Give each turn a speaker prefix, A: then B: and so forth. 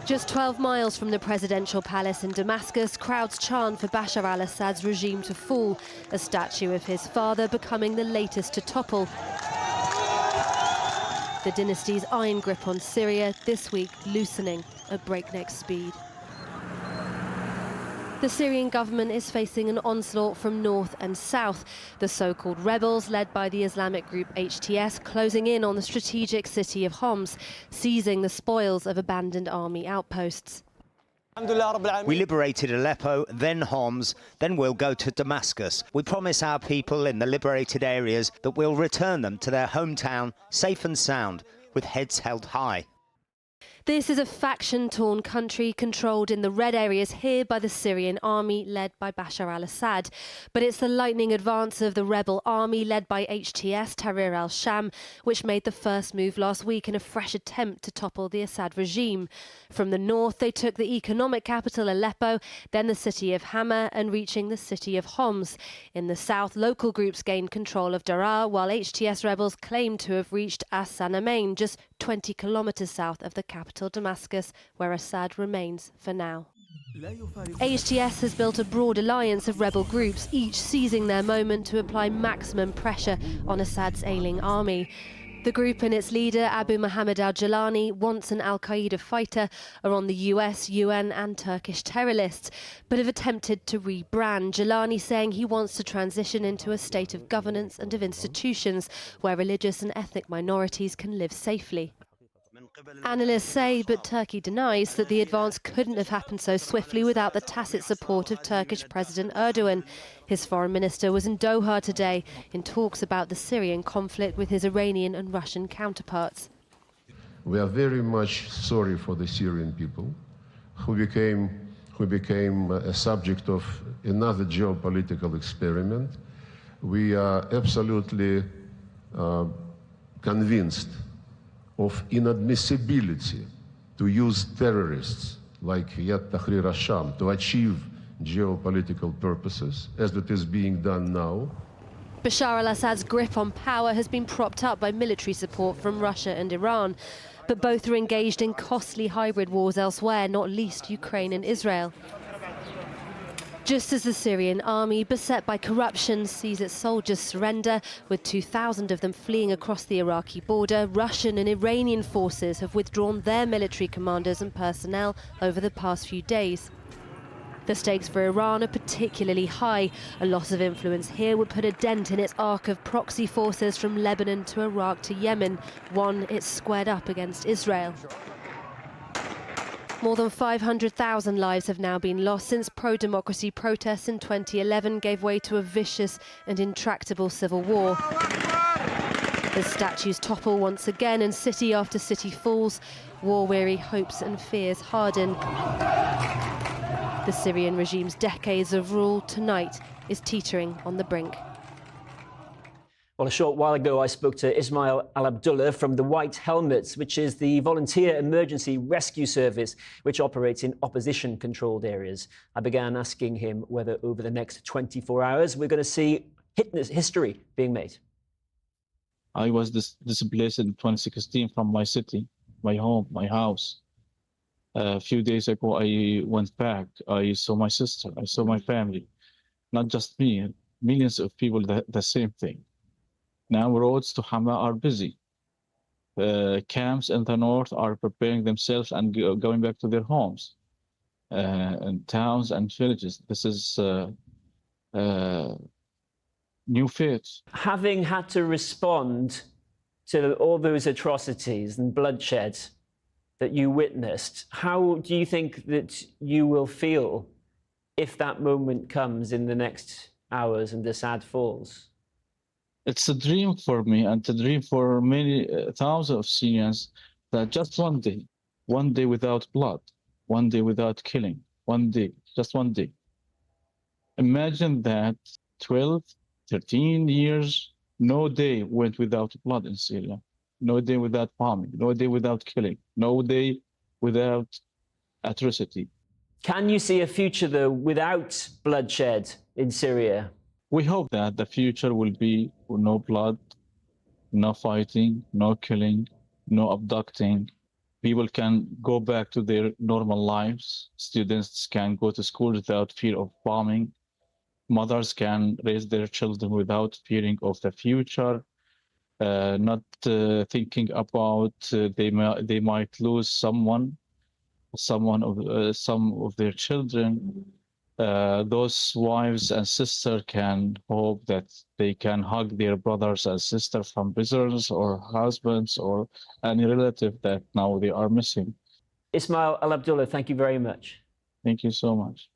A: Just 12 miles from the presidential palace in Damascus, crowds chant for Bashar al-Assad's regime to fall, a statue of his father becoming the latest to topple. The dynasty's iron grip on Syria this week loosening at breakneck speed. The Syrian government is facing an onslaught from north and south. The so-called rebels, led by the Islamic group HTS, closing in on the strategic city of Homs, seizing the spoils of abandoned army outposts.
B: We liberated Aleppo, then Homs, then we'll go to Damascus. We promise our people in the liberated areas that we'll return them to their hometown, safe and sound, with heads held high.
A: This is a faction-torn country controlled in the red areas here by the Syrian army led by Bashar al-Assad. But it's the lightning advance of the rebel army led by HTS Tahrir al-Sham which made the first move last week in a fresh attempt to topple the Assad regime. From the north, they took the economic capital Aleppo, then the city of Hama and reaching the city of Homs. In the south, local groups gained control of Daraa, while HTS rebels claimed to have reached As-Sanamain, just 20 kilometers south of the capital Damascus, where Assad remains for now. HTS has built a broad alliance of rebel groups, each seizing their moment to apply maximum pressure on Assad's ailing army. The group and its leader, Abu Muhammad al-Jilani, once an al-Qaeda fighter, are on the US, UN and Turkish terror lists, but have attempted to rebrand, Jilani saying he wants to transition into a state of governance and of institutions where religious and ethnic minorities can live safely. Analysts say, but Turkey denies, that the advance couldn't have happened so swiftly without the tacit support of Turkish President Erdogan. His foreign minister was in Doha today in talks about the Syrian conflict with his Iranian and Russian counterparts.
C: We are very much sorry for the Syrian people who became a subject of another geopolitical experiment. We are absolutely convinced of inadmissibility to use terrorists like Tahrir al-Sham to achieve geopolitical purposes, as it is being done now.
A: Bashar al-Assad's grip on power has been propped up by military support from Russia and Iran, but both are engaged in costly hybrid wars elsewhere, not least Ukraine and Israel. Just as the Syrian army, beset by corruption, sees its soldiers surrender, with 2,000 of them fleeing across the Iraqi border, Russian and Iranian forces have withdrawn their military commanders and personnel over the past few days. The stakes for Iran are particularly high. A loss of influence here would put a dent in its arc of proxy forces from Lebanon to Iraq to Yemen, one it's squared up against Israel. More than 500,000 lives have now been lost since pro-democracy protests in 2011 gave way to a vicious and intractable civil war. As statues topple once again and city after city falls, war-weary hopes and fears harden. The Syrian regime's decades of rule tonight is teetering on the brink.
D: Well, a short while ago, I spoke to Ismail Al-Abdullah from the White Helmets, which is the volunteer emergency rescue service which operates in opposition-controlled areas. I began asking him whether over the next 24 hours we're going to see history being made.
E: I was displaced in 2016 from my city, my home, my house. A few days ago, I went back. I saw my sister. I saw my family. Not just me, millions of people, the same thing. Now roads to Hama are busy. Camps in the north are preparing themselves and going back to their homes. And towns and villages. This is new fate.
D: Having had to respond to all those atrocities and bloodshed that you witnessed, how do you think that you will feel if that moment comes in the next hours and Assad falls?
E: It's a dream for me and a dream for many thousands of Syrians that just one day without blood, one day without killing, one day, just one day. Imagine that 12, 13 years, no day went without blood in Syria, no day without bombing, no day without killing, no day without atrocity.
D: Can you see a future, though, without bloodshed in Syria?
E: We hope that the future will be no blood, no fighting, no killing, no abducting, People can go back to their normal lives. Students can go to school without fear of bombing. Mothers can raise their children without fearing of the future, not thinking about they might lose some of their children. Those wives and sisters can hope that they can hug their brothers and sisters from prisoners or husbands or any relative that now they are missing.
D: Ismail Al-Abdullah, thank you very much.
E: Thank you so much.